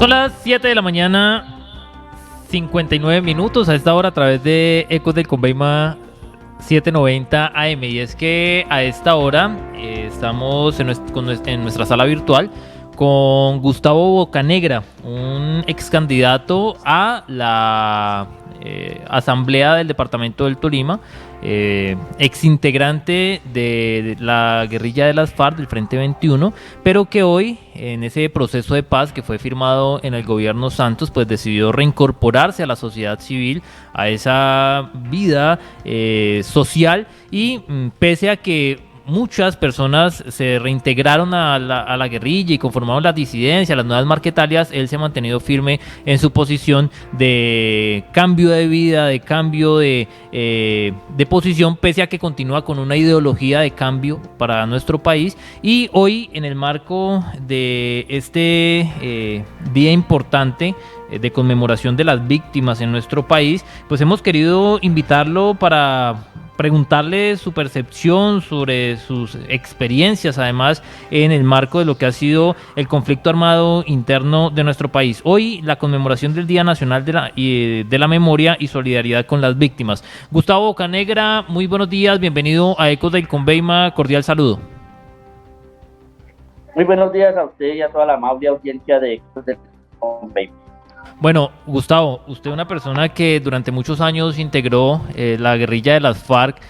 Son las 7 de la mañana, 59 minutos a esta hora a través de Ecos del Conveima 790 AM. Y es que a esta hora estamos en nuestra sala virtual con Gustavo Bocanegra, un ex candidato a la Asamblea del Departamento del Tolima, ex integrante de la guerrilla de las FARC, del Frente 21, pero que hoy, en ese proceso de paz que fue firmado en el gobierno Santos, pues decidió reincorporarse a la sociedad civil, a esa vida social, y pese a que muchas personas se reintegraron a la guerrilla y conformaron las disidencias, las nuevas marquetalias, él se ha mantenido firme en su posición de cambio de vida, de cambio de posición, pese a que continúa con una ideología de cambio para nuestro país. Y hoy, en el marco de este día importante de conmemoración de las víctimas en nuestro país, pues hemos querido invitarlo para preguntarle su percepción sobre sus experiencias, además en el marco de lo que ha sido el conflicto armado interno de nuestro país. Hoy, la conmemoración del Día Nacional de la Memoria y Solidaridad con las Víctimas. Gustavo Bocanegra, muy buenos días, bienvenido a Ecos del Conveima, cordial saludo. Muy buenos días a usted y a toda la amable audiencia de Ecos del Conveima. Bueno, Gustavo, usted es una persona que durante muchos años integró la guerrilla de las FARC.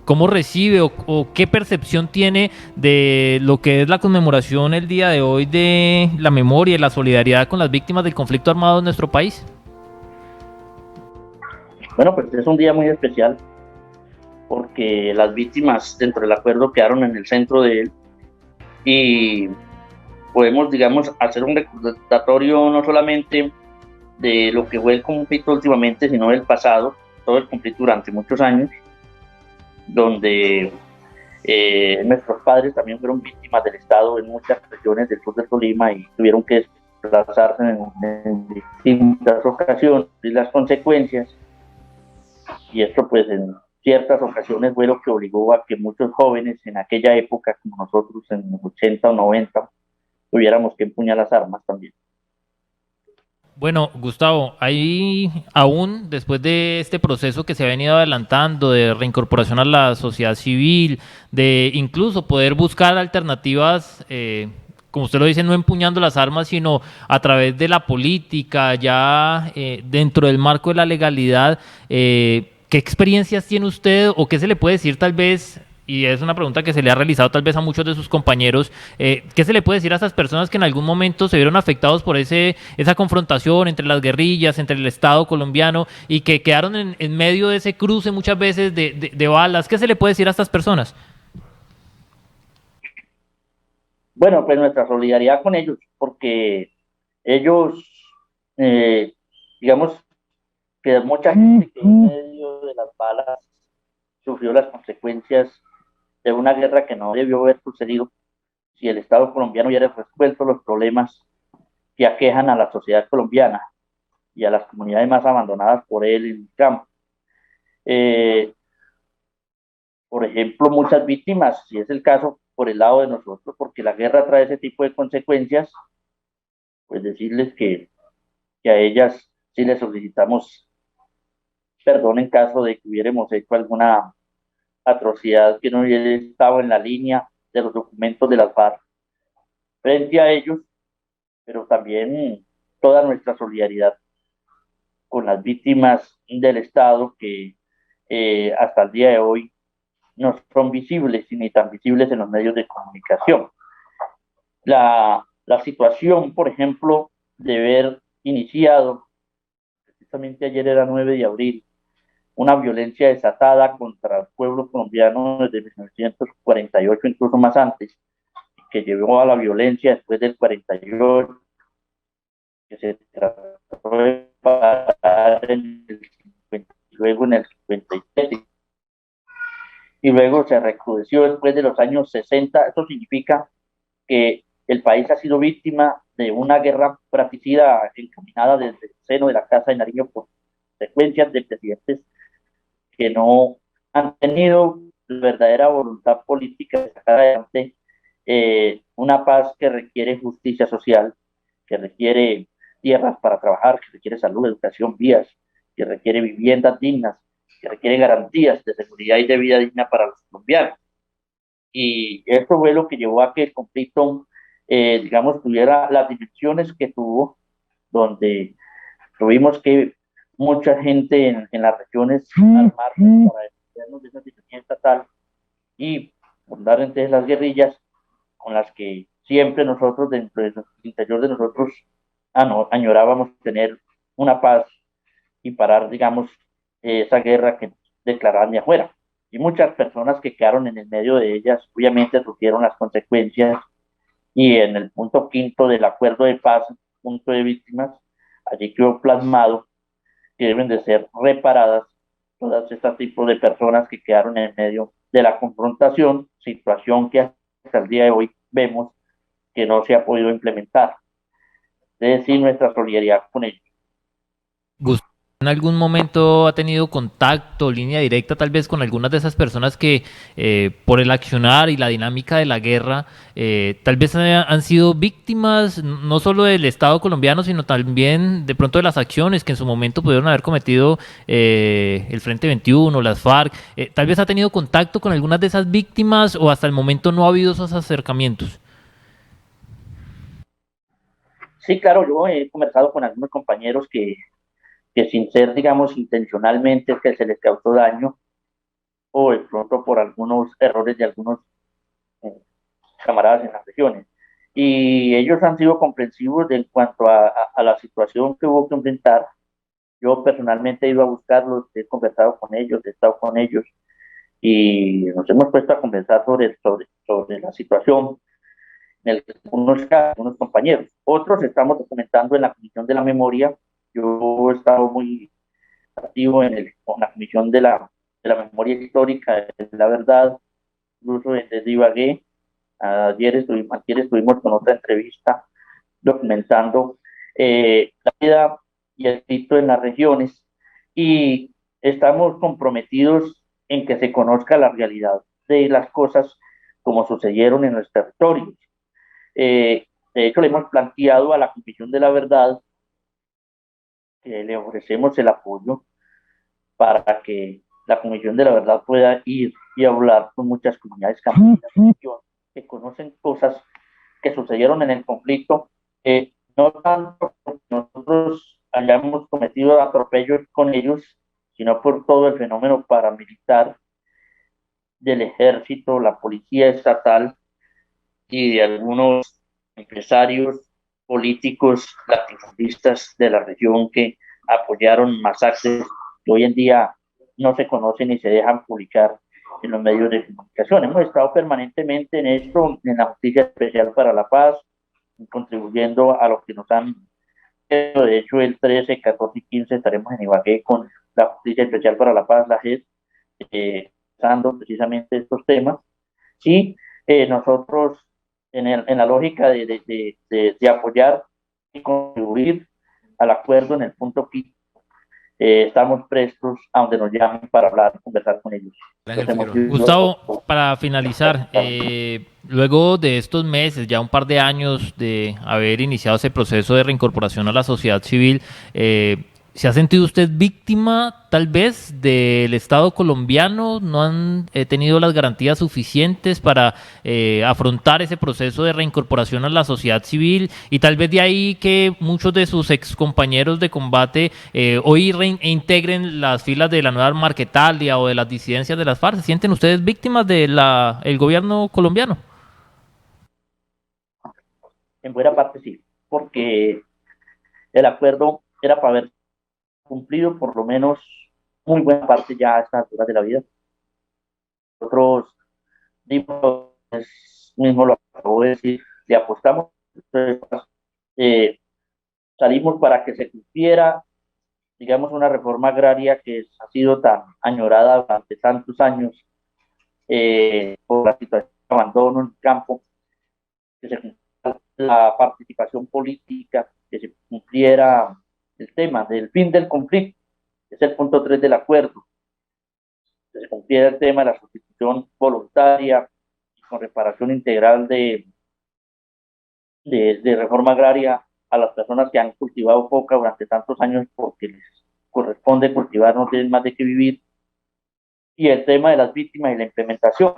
¿Cómo recibe o qué percepción tiene de lo que es la conmemoración el día de hoy de la memoria y la solidaridad con las víctimas del conflicto armado en nuestro país? Bueno, pues es un día muy especial porque las víctimas dentro del acuerdo quedaron en el centro de él y podemos, digamos, hacer un recordatorio no solamente de lo que fue el conflicto últimamente, sino del pasado, todo el conflicto durante muchos años, donde nuestros padres también fueron víctimas del Estado en muchas regiones del sur de Tolima y tuvieron que desplazarse en distintas ocasiones y las consecuencias. Y esto, pues, en ciertas ocasiones fue lo que obligó a que muchos jóvenes en aquella época, como nosotros en los 80 o 90, tuviéramos que empuñar las armas también. Bueno, Gustavo, ahí aún después de este proceso que se ha venido adelantando de reincorporación a la sociedad civil, de incluso poder buscar alternativas, como usted lo dice, no empuñando las armas, sino a través de la política, ya dentro del marco de la legalidad, ¿qué experiencias tiene usted o qué se le puede decir tal vez? Y es una pregunta que se le ha realizado tal vez a muchos de sus compañeros, ¿qué se le puede decir a esas personas que en algún momento se vieron afectados por esa confrontación entre las guerrillas, entre el Estado colombiano, y que quedaron en medio de ese cruce muchas veces de balas? ¿Qué se le puede decir a estas personas? Bueno, pues nuestra solidaridad con ellos, porque ellos, digamos, que mucha gente que en medio de las balas sufrió las consecuencias de una guerra que no debió haber sucedido si el Estado colombiano hubiera resuelto los problemas que aquejan a la sociedad colombiana y a las comunidades más abandonadas por él en el campo. Por ejemplo, muchas víctimas, si es el caso, por el lado de nosotros, porque la guerra trae ese tipo de consecuencias, pues decirles que a ellas sí les solicitamos perdón en caso de que hubiéramos hecho alguna atrocidad que no hubiera estado en la línea de los documentos de las FARC frente a ellos, pero también toda nuestra solidaridad con las víctimas del Estado que hasta el día de hoy no son visibles ni tan visibles en los medios de comunicación. La situación, por ejemplo, de haber iniciado, precisamente ayer era 9 de abril, una violencia desatada contra el pueblo colombiano desde 1948, incluso más antes, que llevó a la violencia después del 48, que se trató de parar en el 50, luego en el 57, y luego se recrudeció después de los años 60. Esto significa que el país ha sido víctima de una guerra fratricida encaminada desde el seno de la Casa de Nariño por secuencias de presidentes que no han tenido verdadera voluntad política de sacar adelante una paz que requiere justicia social, que requiere tierras para trabajar, que requiere salud, educación, vías, que requiere viviendas dignas, que requiere garantías de seguridad y de vida digna para los colombianos. Y esto fue lo que llevó a que el conflicto, digamos, tuviera las dimensiones que tuvo, donde tuvimos que mucha gente en las regiones armarnos para defendernos de esa situación estatal y fundar entonces las guerrillas con las que siempre nosotros dentro del interior de nosotros añorábamos tener una paz y parar, digamos, esa guerra que declaraban de afuera. Y muchas personas que quedaron en el medio de ellas, obviamente sufrieron las consecuencias y en el punto quinto del acuerdo de paz, punto de víctimas, allí quedó plasmado que deben de ser reparadas todas estas tipos de personas que quedaron en el medio de la confrontación, situación que hasta el día de hoy vemos que no se ha podido implementar. Es decir, nuestra solidaridad con ellos. ¿Gustavo en algún momento ha tenido contacto, línea directa tal vez con algunas de esas personas que por el accionar y la dinámica de la guerra tal vez han sido víctimas no solo del Estado colombiano, sino también de pronto de las acciones que en su momento pudieron haber cometido el Frente 21, las FARC? Tal vez ha tenido contacto con algunas de esas víctimas o hasta el momento no ha habido esos acercamientos. Sí, claro, yo he conversado con algunos compañeros que sin ser, digamos, intencionalmente que se les causó daño o de pronto por algunos errores de algunos eh, camaradas en las regiones. Y ellos han sido comprensivos en cuanto a la situación que hubo que enfrentar. Yo personalmente he ido a buscarlos, he conversado con ellos, he estado con ellos y nos hemos puesto a conversar sobre la situación en algunos casos, algunos compañeros. Otros estamos documentando en la Comisión de la Memoria. Yo he estado muy activo con la Comisión de la Memoria Histórica de la Verdad, incluso desde Ibagué. Ayer estuvimos con otra entrevista documentando la vida y el escrito en las regiones y estamos comprometidos en que se conozca la realidad de las cosas como sucedieron en los territorios. De hecho, le hemos planteado a la Comisión de la Verdad que le ofrecemos el apoyo para que la Comisión de la Verdad pueda ir y hablar con muchas comunidades campesinas que conocen cosas que sucedieron en el conflicto, no tanto porque nosotros hayamos cometido atropellos con ellos, sino por todo el fenómeno paramilitar del ejército, la policía estatal y de algunos empresarios políticos latifundistas de la región que apoyaron masacres que hoy en día no se conocen ni se dejan publicar en los medios de comunicación. Hemos estado permanentemente en esto, en la Justicia Especial para la Paz, contribuyendo a lo que nos han hecho. De hecho, el 13, 14 y 15 estaremos en Ibagué con la Justicia Especial para la Paz, la JEP, tratando precisamente estos temas. Y nosotros, en la lógica de apoyar y contribuir al acuerdo en el punto quinto, estamos prestos a donde nos llamen para hablar, conversar con ellos. Gustavo, para finalizar, luego de estos meses, ya un par de años de haber iniciado ese proceso de reincorporación a la sociedad civil, ¿se ha sentido usted víctima tal vez del Estado colombiano? ¿No han tenido las garantías suficientes para afrontar ese proceso de reincorporación a la sociedad civil? Y tal vez de ahí que muchos de sus excompañeros de combate hoy reintegren las filas de la nueva Marquetalia o de las disidencias de las FARC. ¿Se sienten ustedes víctimas del gobierno colombiano? En buena parte sí, porque el acuerdo era para haber cumplido por lo menos muy buena parte ya a estas alturas de la vida. Nosotros mismo lo acabo de decir, le apostamos, eh, salimos para que se cumpliera, digamos, una reforma agraria que ha sido tan añorada durante tantos años por la situación de abandono en el campo, que se cumpliera la participación política, que se cumpliera el tema del fin del conflicto, que es el punto 3 del acuerdo, que se cumpliera el tema de la sustitución voluntaria y con reparación integral de reforma agraria a las personas que han cultivado coca durante tantos años porque les corresponde cultivar, no tienen más de qué vivir, y el tema de las víctimas y la implementación.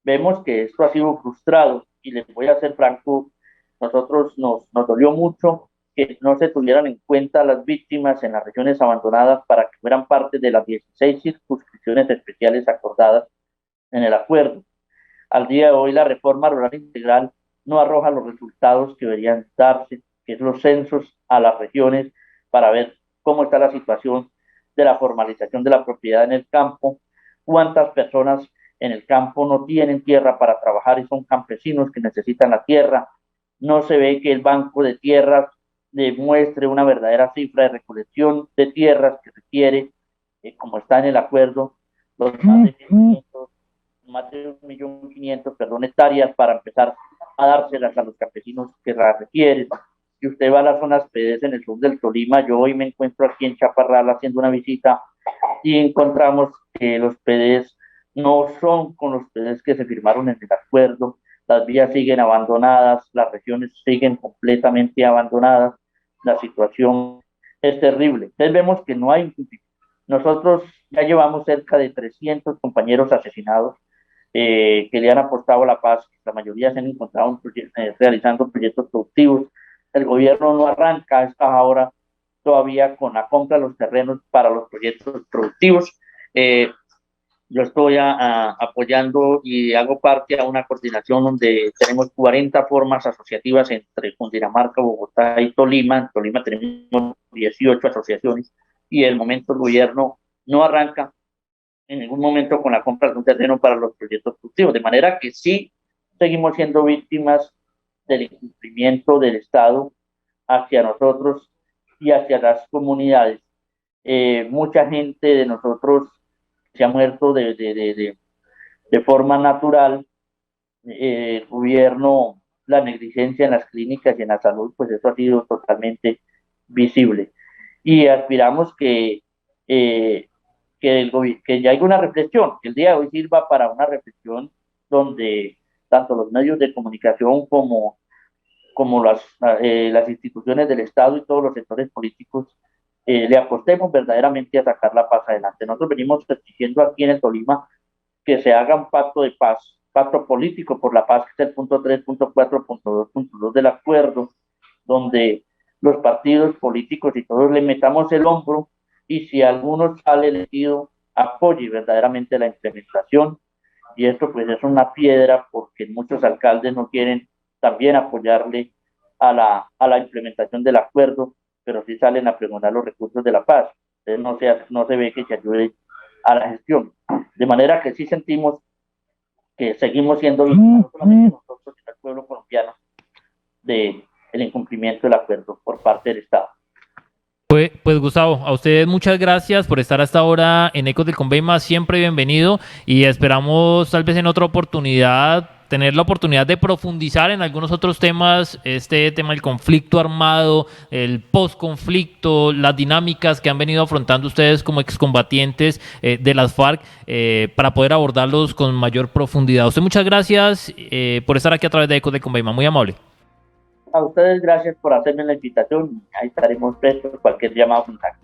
Vemos que esto ha sido frustrado y les voy a ser franco, nosotros nos dolió mucho que no se tuvieran en cuenta las víctimas en las regiones abandonadas para que fueran parte de las 16 circunscripciones especiales acordadas en el acuerdo. Al día de hoy, la reforma rural integral no arroja los resultados que deberían darse, que es los censos a las regiones para ver cómo está la situación de la formalización de la propiedad en el campo, cuántas personas en el campo no tienen tierra para trabajar y son campesinos que necesitan la tierra. No se ve que el banco de tierras demuestre una verdadera cifra de recolección de tierras que requiere, como está en el acuerdo, los más de 1.500.000, perdón, hectáreas para empezar a dárselas a los campesinos que las requieren. Si usted va a las zonas PDs en el sur del Tolima, yo hoy me encuentro aquí en Chaparral haciendo una visita y encontramos que los PDs no son con los PDs que se firmaron en el acuerdo, las vías siguen abandonadas, las regiones siguen completamente abandonadas, la situación es terrible. Entonces vemos que no hay, nosotros ya llevamos cerca de 300 compañeros asesinados, que le han apostado a la paz, la mayoría se han encontrado realizando proyectos productivos. El gobierno no arranca a esta hora todavía con la compra de los terrenos para los proyectos productivos. Yo estoy apoyando y hago parte a una coordinación donde tenemos 40 formas asociativas entre Cundinamarca, Bogotá y Tolima. En Tolima tenemos 18 asociaciones y el momento el gobierno no arranca en ningún momento con la compra de un terreno para los proyectos productivos, de manera que sí seguimos siendo víctimas del incumplimiento del Estado hacia nosotros y hacia las comunidades. Mucha gente de nosotros se ha muerto de forma natural. El gobierno, la negligencia en las clínicas y en la salud, pues eso ha sido totalmente visible. Y aspiramos que ya haya una reflexión, que el día de hoy sirva para una reflexión donde tanto los medios de comunicación como las instituciones del Estado y todos los sectores políticos le apostemos verdaderamente a sacar la paz adelante. Nosotros venimos exigiendo aquí en el Tolima que se haga un pacto de paz, pacto político por la paz, que es el punto 3, punto 4, punto 2, punto 2 del acuerdo, donde los partidos políticos y todos le metamos el hombro y si alguno sale elegido, apoye verdaderamente la implementación. Y esto pues es una piedra porque muchos alcaldes no quieren también apoyarle a la implementación del acuerdo, pero sí salen a pregonar los recursos de la paz. Entonces no se ve que se ayude a la gestión. De manera que sí sentimos que seguimos siendo víctimas, no solamente nosotros, sino el pueblo colombiano, del incumplimiento del acuerdo por parte del Estado. Pues Gustavo, a ustedes muchas gracias por estar hasta ahora en Ecos del Conveima, siempre bienvenido y esperamos tal vez en otra oportunidad tener la oportunidad de profundizar en algunos otros temas, este tema del conflicto armado, el postconflicto, las dinámicas que han venido afrontando ustedes como excombatientes de las FARC para poder abordarlos con mayor profundidad. A usted muchas gracias por estar aquí a través de Ecos del Conveima, muy amable. A ustedes gracias por hacerme la invitación, ahí estaremos prestos, cualquier llamado contacto.